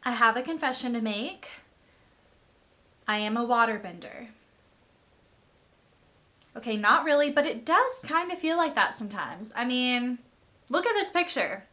I have a confession to make. I am a waterbender. Okay, not really, but it does kind of feel like that sometimes. I mean, look at this picture.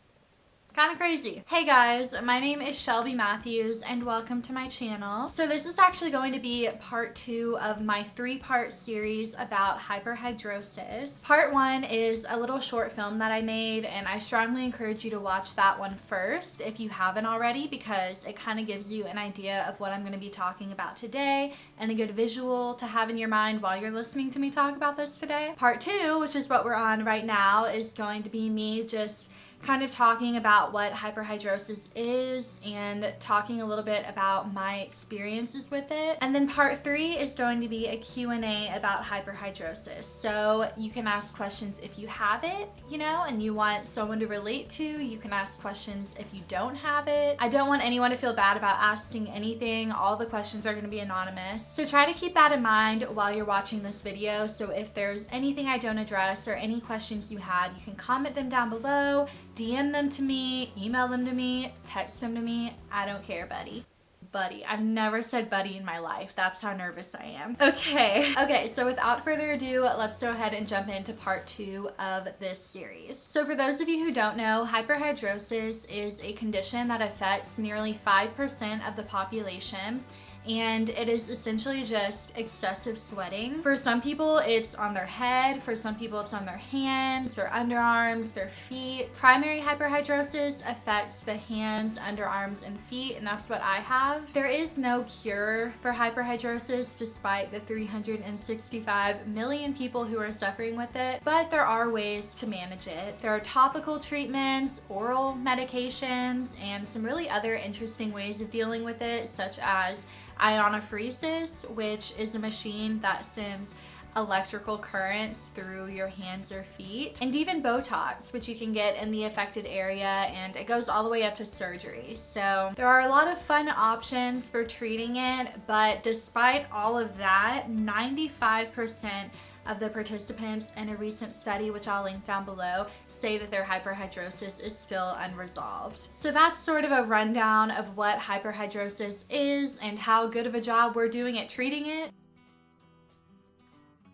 Kind of crazy. Hey guys, my name is Shelby Mathews and welcome to my channel. So this is actually going to be part 2 of my 3-part series about hyperhidrosis. Part 1 is a little short film that I made, and I strongly encourage you to watch that one first if you haven't already, because it kind of gives you an idea of what I'm going to be talking about today and a good visual to have in your mind while you're listening to me talk about this today. Part 2, which is what we're on right now, is going to be me just kind of talking about what hyperhidrosis is and talking a little bit about my experiences with it. And then part 3 is going to be a Q&A about hyperhidrosis. So you can ask questions if you have it, you know, and you want someone to relate to. You can ask questions if you don't have it. I don't want anyone to feel bad about asking anything. All the questions are going to be anonymous. So try to keep that in mind while you're watching this video. So if there's anything I don't address or any questions you have, you can comment them down below, DM them to me, email them to me, text them to me. I don't care, buddy. Buddy. I've never said buddy in my life. That's how nervous I am. Okay, so without further ado, let's go ahead and jump into part 2 of this series. So for those of you who don't know, hyperhidrosis is a condition that affects nearly 5% of the population. And it is essentially just excessive sweating. For some people, it's on their head. For some people, it's on their hands, their underarms, their feet. Primary hyperhidrosis affects the hands, underarms, and feet, and that's what I have. There is no cure for hyperhidrosis despite the 365 million people who are suffering with it, but there are ways to manage it. There are topical treatments, oral medications, and some really other interesting ways of dealing with it, such as ionophoresis, which is a machine that sends electrical currents through your hands or feet, and even Botox, which you can get in the affected area, and it goes all the way up to surgery. So there are a lot of fun options for treating it, but despite all of that, 95% of the participants in a recent study, which I'll link down below, say that their hyperhidrosis is still unresolved. So that's sort of a rundown of what hyperhidrosis is and how good of a job we're doing at treating it.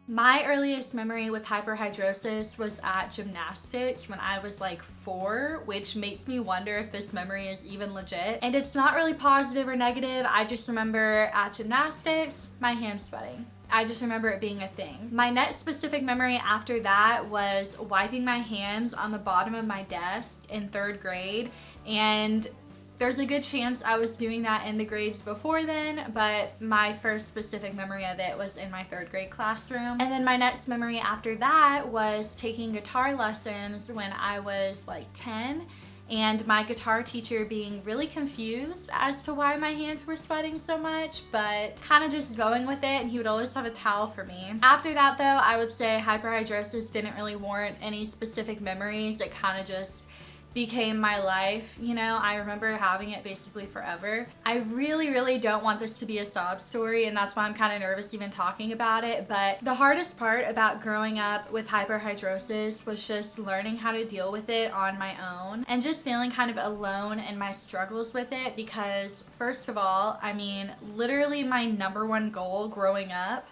My earliest memory with hyperhidrosis was at gymnastics when I was like 4, which makes me wonder if this memory is even legit. And it's not really positive or negative. I just remember at gymnastics, my hands sweating. I just remember it being a thing. My next specific memory after that was wiping my hands on the bottom of my desk in 3rd grade, and there's a good chance I was doing that in the grades before then, but my first specific memory of it was in my 3rd grade classroom. And then my next memory after that was taking guitar lessons when I was like 10, and my guitar teacher being really confused as to why my hands were sweating so much, but kind of just going with it, and he would always have a towel for me. After that though, I would say hyperhidrosis didn't really warrant any specific memories. It kind of just became my life, you know. I remember having it basically forever. I really don't want this to be a sob story, and that's why I'm kind of nervous even talking about it, but the hardest part about growing up with hyperhidrosis was just learning how to deal with it on my own and just feeling kind of alone in my struggles with it, because first of all, I mean, literally my #1 goal growing up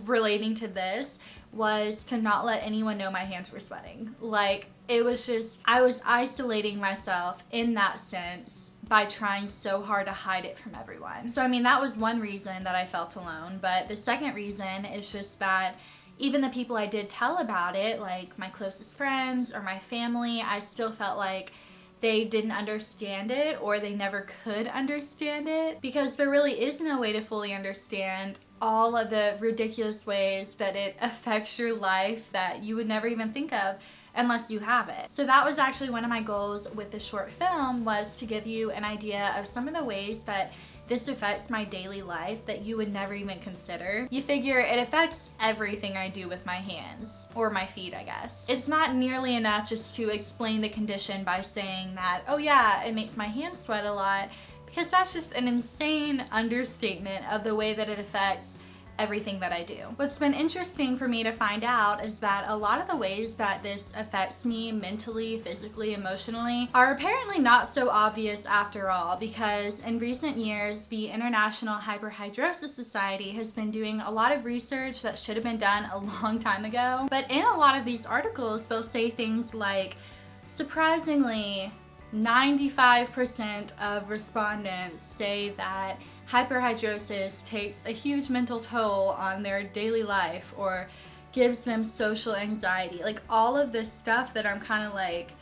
relating to this was to not let anyone know my hands were sweating. Like, it was just, I was isolating myself in that sense by trying so hard to hide it from everyone. So I mean, that was one reason that I felt alone, but the second reason is just that even the people I did tell about it, like my closest friends or my family, I still felt like they didn't understand it, or they never could understand it, because there really is no way to fully understand all of the ridiculous ways that it affects your life that you would never even think of unless you have it. So that was actually one of my goals with the short film, was to give you an idea of some of the ways that this affects my daily life that you would never even consider. You figure it affects everything I do with my hands, or my feet, I guess. It's not nearly enough just to explain the condition by saying that, oh yeah, it makes my hands sweat a lot, because that's just an insane understatement of the way that it affects everything that I do. What's been interesting for me to find out is that a lot of the ways that this affects me mentally, physically, emotionally are apparently not so obvious after all, because in recent years, the International Hyperhidrosis Society has been doing a lot of research that should have been done a long time ago. But in a lot of these articles, they'll say things like, surprisingly, 95% of respondents say that hyperhidrosis takes a huge mental toll on their daily life or gives them social anxiety. Like all of this stuff that I'm kind of like,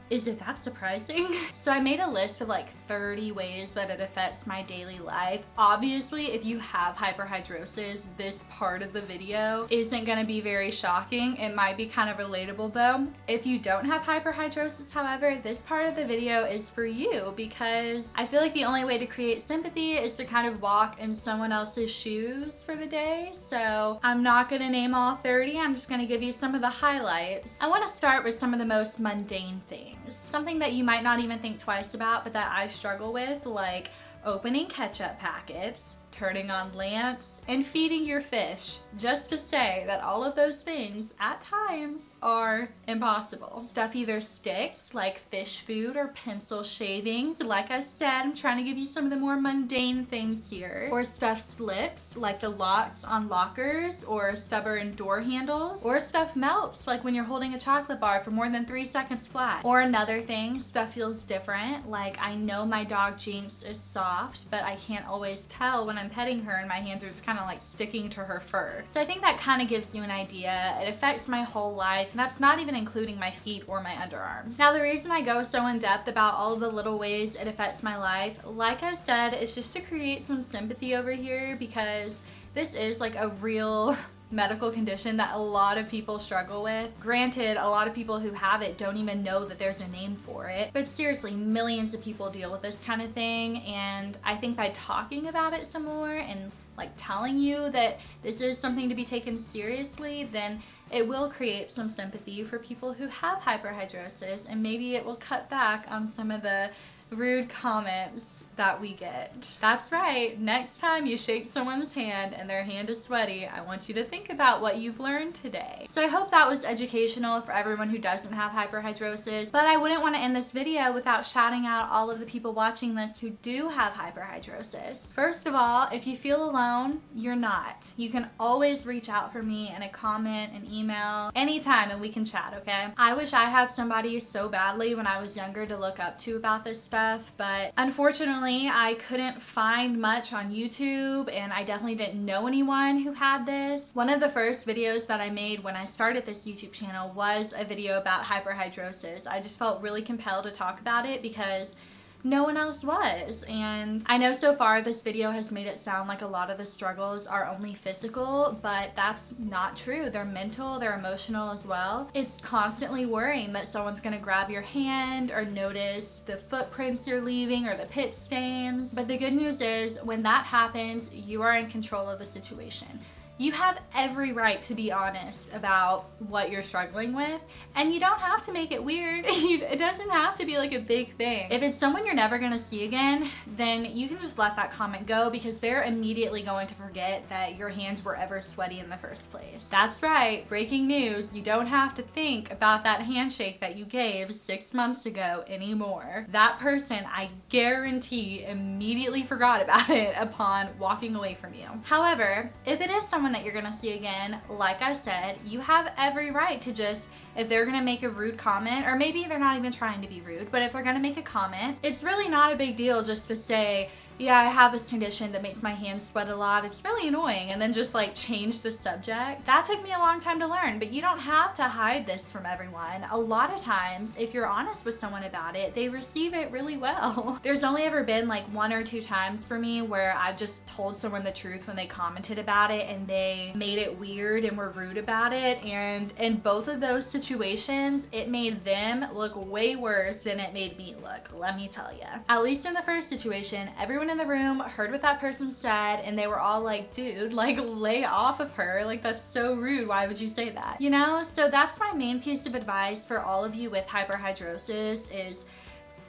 is it that surprising? So I made a list of like 30 ways that it affects my daily life. Obviously, if you have hyperhidrosis, this part of the video isn't gonna be very shocking. It might be kind of relatable though. If you don't have hyperhidrosis, however, this part of the video is for you, because I feel like the only way to create sympathy is to kind of walk in someone else's shoes for the day. So I'm not gonna name all 30, I'm just gonna give you some of the highlights. I wanna start with some of the most mundane things. Something that you might not even think twice about, but that I struggle with, like opening ketchup packets, turning on lamps, and feeding your fish. Just to say that all of those things at times are impossible. Stuff either sticks, like fish food or pencil shavings. Like I said, I'm trying to give you some of the more mundane things here. Or stuff slips, like the locks on lockers or stubborn door handles. Or stuff melts, like when you're holding a chocolate bar for more than 3 seconds flat. Or another thing, stuff feels different. Like I know my dog Jinx is soft, but I can't always tell when I'm petting her and my hands are just kind of like sticking to her fur. So I think that kind of gives you an idea. It affects my whole life, and that's not even including my feet or my underarms. Now the reason I go so in depth about all of the little ways it affects my life, like I said, it's just to create some sympathy over here, because this is like a real medical condition that a lot of people struggle with. Granted, a lot of people who have it don't even know that there's a name for it, but seriously, millions of people deal with this kind of thing, and I think by talking about it some more and like telling you that this is something to be taken seriously, then it will create some sympathy for people who have hyperhidrosis, and maybe it will cut back on some of the rude comments that we get. That's right, next time you shake someone's hand and their hand is sweaty, I want you to think about what you've learned today. So I hope that was educational for everyone who doesn't have hyperhidrosis, but I wouldn't want to end this video without shouting out all of the people watching this who do have hyperhidrosis. First of all, if you feel alone, you're not. You can always reach out for me in a comment, an email, anytime, and we can chat, okay? I wish I had somebody so badly when I was younger to look up to about this stuff, but unfortunately I couldn't find much on YouTube, and I definitely didn't know anyone who had this. One of the first videos that I made when I started this YouTube channel was a video about hyperhidrosis. I just felt really compelled to talk about it because no one else was. And I know so far this video has made it sound like a lot of the struggles are only physical, but that's not true. They're mental, they're emotional as well. It's constantly worrying that someone's gonna grab your hand or notice the footprints you're leaving or the pit stains. But the good news is when that happens, you are in control of the situation. You have every right to be honest about what you're struggling with, and you don't have to make it weird. It doesn't have to be like a big thing. If it's someone you're never gonna see again, then you can just let that comment go, because they're immediately going to forget that your hands were ever sweaty in the first place. That's right, breaking news, you don't have to think about that handshake that you gave 6 months ago anymore. That person, I guarantee, immediately forgot about it upon walking away from you. However, if it is someone that you're gonna see again, like I said, you have every right to just, if they're gonna make a rude comment, or maybe they're not even trying to be rude, but if they're gonna make a comment, it's really not a big deal just to say, yeah, I have this condition that makes my hands sweat a lot, it's really annoying, and then just like change the subject. That took me a long time to learn, but you don't have to hide this from everyone. A lot of times, if you're honest with someone about it, they receive it really well. There's only ever been like 1 or 2 times for me where I've just told someone the truth when they commented about it and they made it weird and were rude about it, and in both of those situations, it made them look way worse than it made me look, let me tell you. At least in the first situation, everyone in the room heard what that person said, and they were all like, dude, like lay off of her, like that's so rude, why would you say that, you know? So that's my main piece of advice for all of you with hyperhidrosis is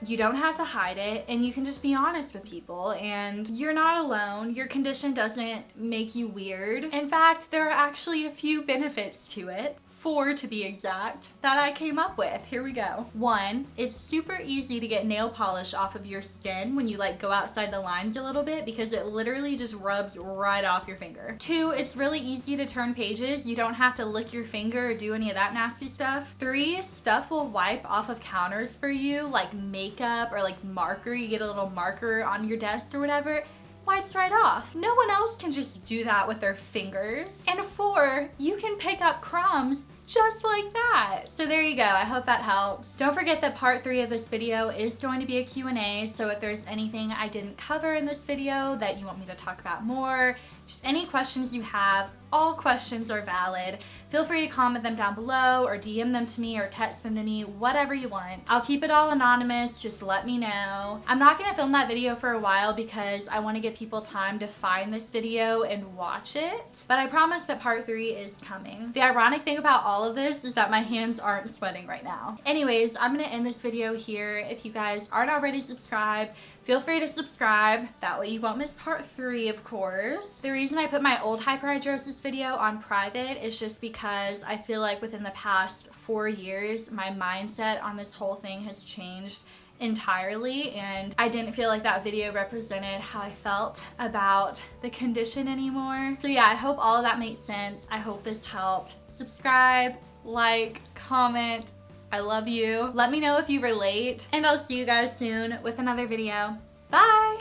You don't have to hide it, and you can just be honest with people, and you're not alone. Your condition doesn't make you weird. In fact, there are actually a few benefits to it. 4 to be exact, that I came up with. Here we go. 1, it's super easy to get nail polish off of your skin when you like go outside the lines a little bit because it literally just rubs right off your finger. 2, it's really easy to turn pages. You don't have to lick your finger or do any of that nasty stuff. 3, stuff will wipe off of counters for you, like makeup or like marker. You get a little marker on your desk or whatever. Wipes right off. No one else can just do that with their fingers. And 4, you can pick up crumbs just like that. So there you go. I hope that helps. Don't forget that part 3 of this video is going to be a Q&A. So if there's anything I didn't cover in this video that you want me to talk about more, just any questions you have, all questions are valid. Feel free to comment them down below or DM them to me or text them to me, whatever you want. I'll keep it all anonymous, just let me know. I'm not gonna film that video for a while because I wanna give people time to find this video and watch it, but I promise that part 3 is coming. The ironic thing about all of this is that my hands aren't sweating right now. Anyways, I'm gonna end this video here. If you guys aren't already subscribed, feel free to subscribe. That way you won't miss part 3, of course. The reason I put my old hyperhidrosis video on private is just because I feel like within the past 4 years, my mindset on this whole thing has changed entirely, and I didn't feel like that video represented how I felt about the condition anymore. So yeah, I hope all of that makes sense. I hope this helped. Subscribe, like, comment. I love you. Let me know if you relate, and I'll see you guys soon with another video. Bye!